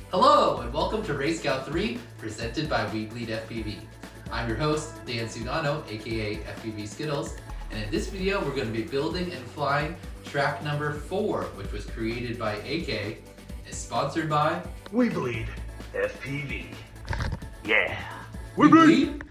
Hello and welcome to RaceGOW3 presented by weBLEEDfpv. I'm your host, Dan Sugano, aka FPV Skittles, and in this video we're going to be building and flying track number 4, which was created by AyyyKayyy, is sponsored by weBLEEDfpv. Yeah. weBleed.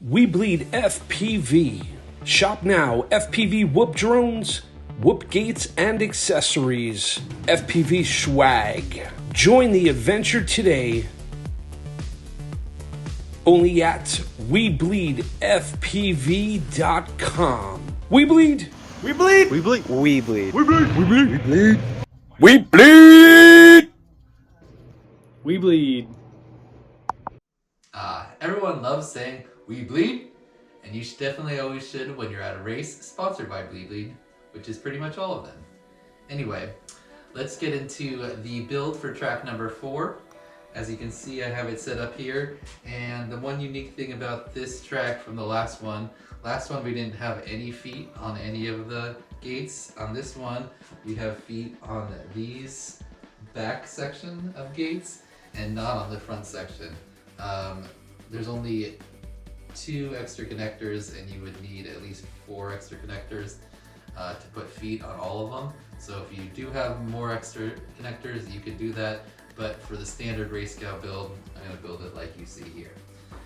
WeBleedfpv. Shop now. FPV whoop drones, whoop gates and accessories. FPV swag. Join the adventure today. Only at weBleedfpv.com. WeBleed. WeBleed. WeBleed. WeBleed. WeBleed. WeBleed. WeBleed. Everyone loves saying weBleed, and you definitely always should when you're at a race sponsored by weBleed, which is pretty much all of them. Anyway, let's get into the build for track number 4. As you can see, I have it set up here, and the one unique thing about this track from the last one we didn't have any feet on any of the gates. On this one, we have feet on these back section of gates and not on the front section. There's only 2 extra connectors, and you would need at least 4 extra connectors to put feet on all of them. So if you do have more extra connectors, you can do that. But for the standard RaceGOW build, I'm going to build it like you see here.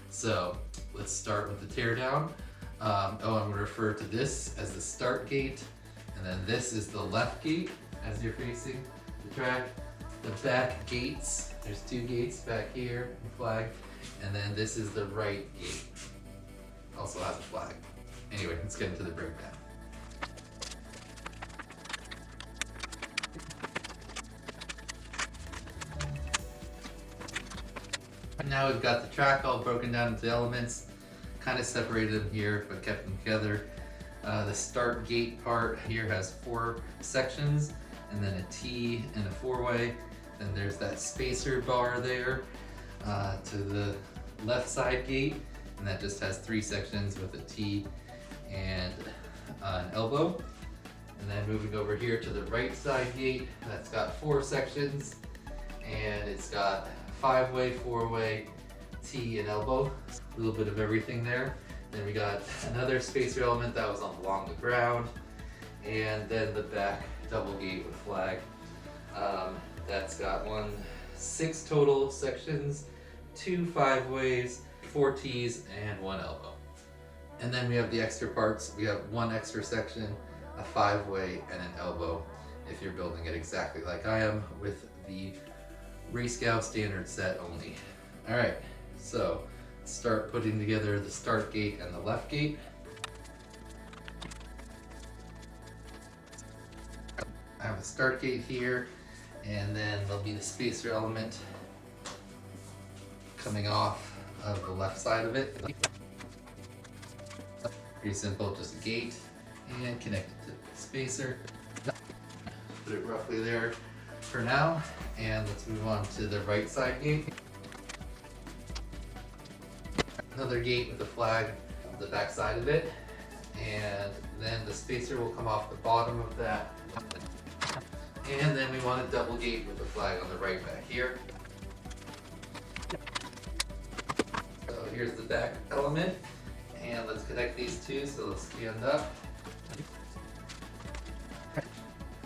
So let's start with the teardown. I'm going to refer to this as the start gate, and then this is the left gate as you're facing the track. The back gates, there's 2 gates back here, the flag, and then this is the right gate. Also has a flag. Anyway, let's get into the breakdown. Now we've got the track all broken down into elements, kind of separated them here, but kept them together. The start gate part here has 4 sections, and then a T and a 4-way. Then there's that spacer bar there to the left side gate, and that just has 3 sections with a T and an elbow. And then moving over here to the right side gate, that's got 4 sections, and it's got 5-way, 4-way, T and elbow. A little bit of everything there. Then we got another spacer element that was along the ground, and then the back double gate with flag. That's got 6 total sections, 2 5-ways, 4 T's, and 1 elbow. And then we have the extra parts. We have 1 extra section, a 5-way, and an elbow if you're building it exactly like I am with the RaceGOW standard set only. Alright, so let's start putting together the start gate and the left gate. I have a start gate here, and then there'll be the spacer element coming off of the left side of it. Pretty simple, just a gate and connect it to the spacer. Put it roughly there for now, and let's move on to the right side gate. Another gate with the flag on the back side of it, and then the spacer will come off the bottom of that. And then we want a double gate with the flag on the right back here. So here's the back element, and let's connect these 2 so they'll stand up.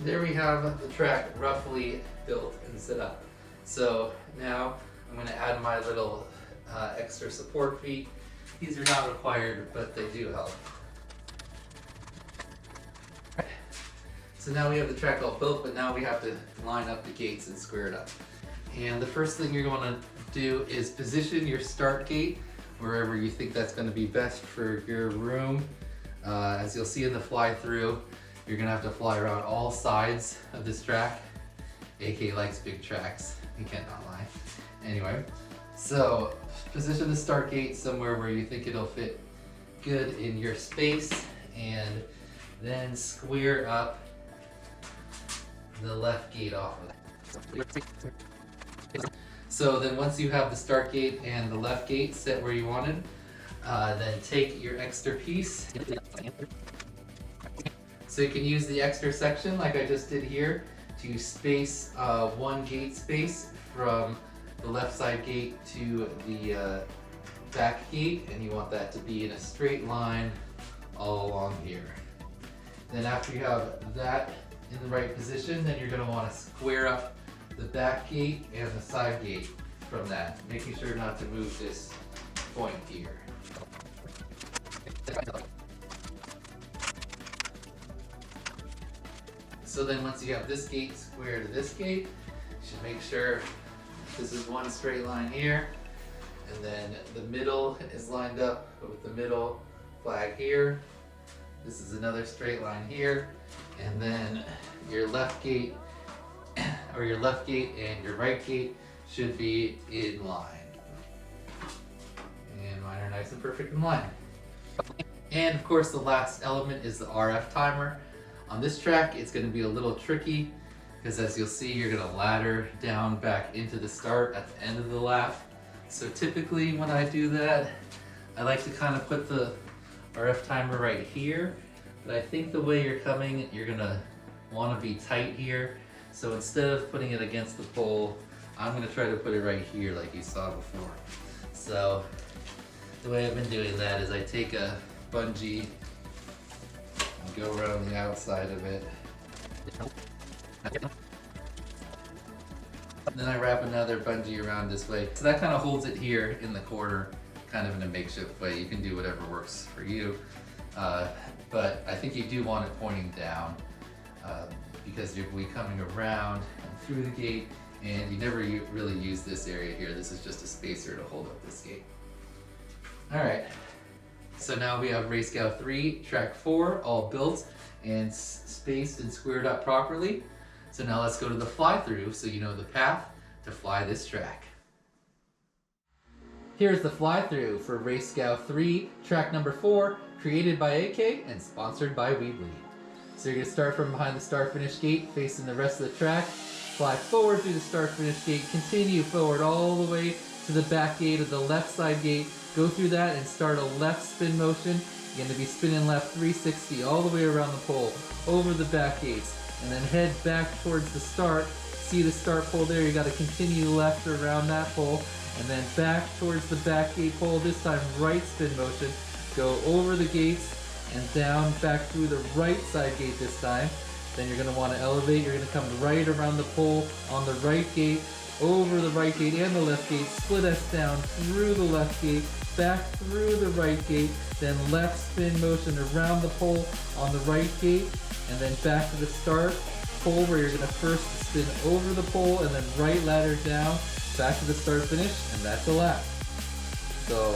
There we have the track roughly built and set up. So now I'm going to add my little extra support feet. These are not required, but they do help. So now we have the track all built, but now we have to line up the gates and square it up. And the first thing you're going to do is position your start gate wherever you think that's going to be best for your room. As you'll see in the fly through, you're going to have to fly around all sides of this track. AyyyKayyy likes big tracks, you can't not lie. Anyway, so position the start gate somewhere where you think it'll fit good in your space, and then square up the left gate off of it. So then once you have the start gate and the left gate set where you wanted, then take your extra piece. So you can use the extra section like I just did here to space 1 gate space from the left side gate to the back gate, and you want that to be in a straight line all along here. Then after you have that in the right position, then you're going to want to square up the back gate and the side gate from that, making sure not to move this point here. So then once you have this gate square to this gate, you should make sure this is one straight line here, and then the middle is lined up with the middle flag here. This is another straight line here, and then your left gate or your left gate and your right gate should be in line. And mine are nice and perfect in line. And of course the last element is the RF timer. On this track it's going to be a little tricky because as you'll see you're going to ladder down back into the start at the end of the lap. So typically when I do that, I like to kind of put the RF timer right here, but I think the way you're coming, you're going to want to be tight here. So instead of putting it against the pole, I'm going to try to put it right here like you saw before. So the way I've been doing that is I take a bungee and go around the outside of it. Then I wrap another bungee around this way. So that kind of holds it here in the corner, kind of in a makeshift way. You can do whatever works for you. But I think you do want it pointing down because you'll be coming around and through the gate, and you never really use this area here. This is just a spacer to hold up this gate. Alright, so now we have RaceGOW3 Track 4 all built and spaced and squared up properly. So now let's go to the fly-through so you know the path to fly this track. Here's the fly-through for RaceGOW3 Track number 4, created by AyyyKayyy and sponsored by WeBleed. So you're going to start from behind the start-finish gate, facing the rest of the track, fly forward through the start-finish gate, continue forward all the way to the back gate of the left side gate, go through that and start a left spin motion. You're going to be spinning left 360 all the way around the pole, over the back gates, and then head back towards the start. See the start pole there, you got to continue left around that pole, and then back towards the back gate pole, this time right spin motion, go over the gates and down back through the right side gate this time. Then you're going to want to elevate, you're going to come right around the pole on the right gate, over the right gate and the left gate, split S down through the left gate, back through the right gate, then left spin motion around the pole on the right gate, and then back to the start pole where you're going to first spin over the pole and then right ladder down, back to the start finish, and that's a lap. So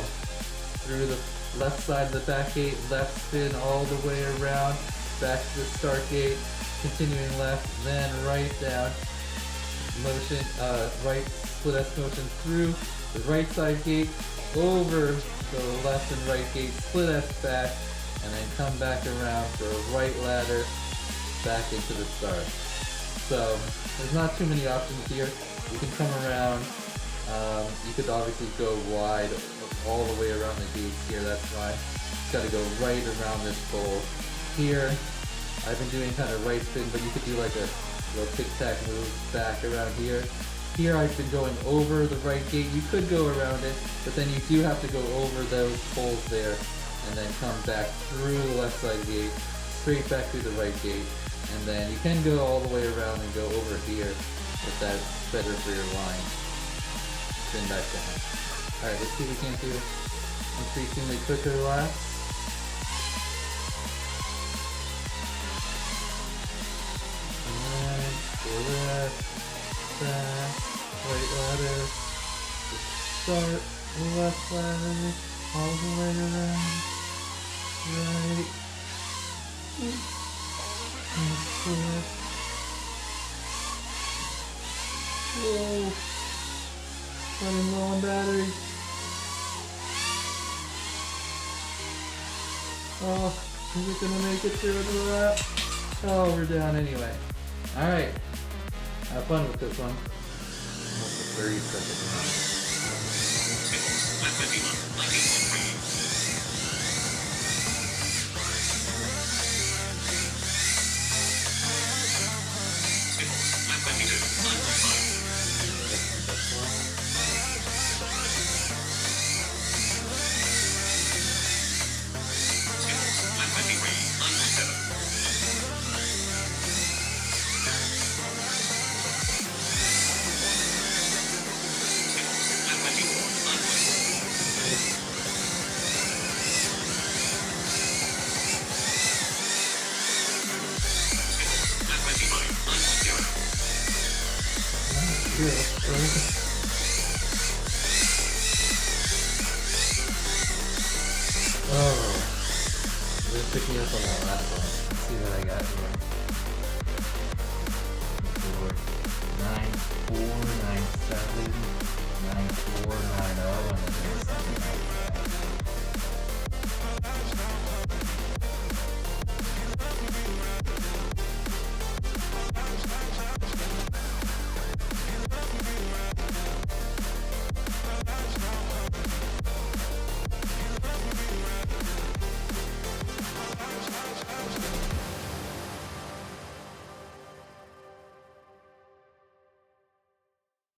through the left side of the back gate, left spin all the way around, back to the start gate, continuing left, then right down, motion, right split S motion through the right side gate, over the left and right gate, split S back, and then come back around for a right ladder back into the start. So there's not too many options here. You can come around, you could obviously go wide all the way around the gates here, that's fine. Just gotta go right around this pole. Here, I've been doing kind of right spin, but you could do like a little tic-tac move back around here. Here I've been going over the right gate. You could go around it, but then you do have to go over those poles there and then come back through the left side gate, straight back through the right gate, and then you can go all the way around and go over here if that's better for your line. Spin back down. Alright, let's see if we can do increasingly quicker laps. Alright, go left, back, right ladder, start, left ladder, all the way around, right, and flip. Whoa, running low on battery. Oh, is it gonna make it through the lap? Oh, we're down anyway. Alright, have fun with this one. Almost a 30-second Oh, they're picking up on that last one. Let's see what I got here.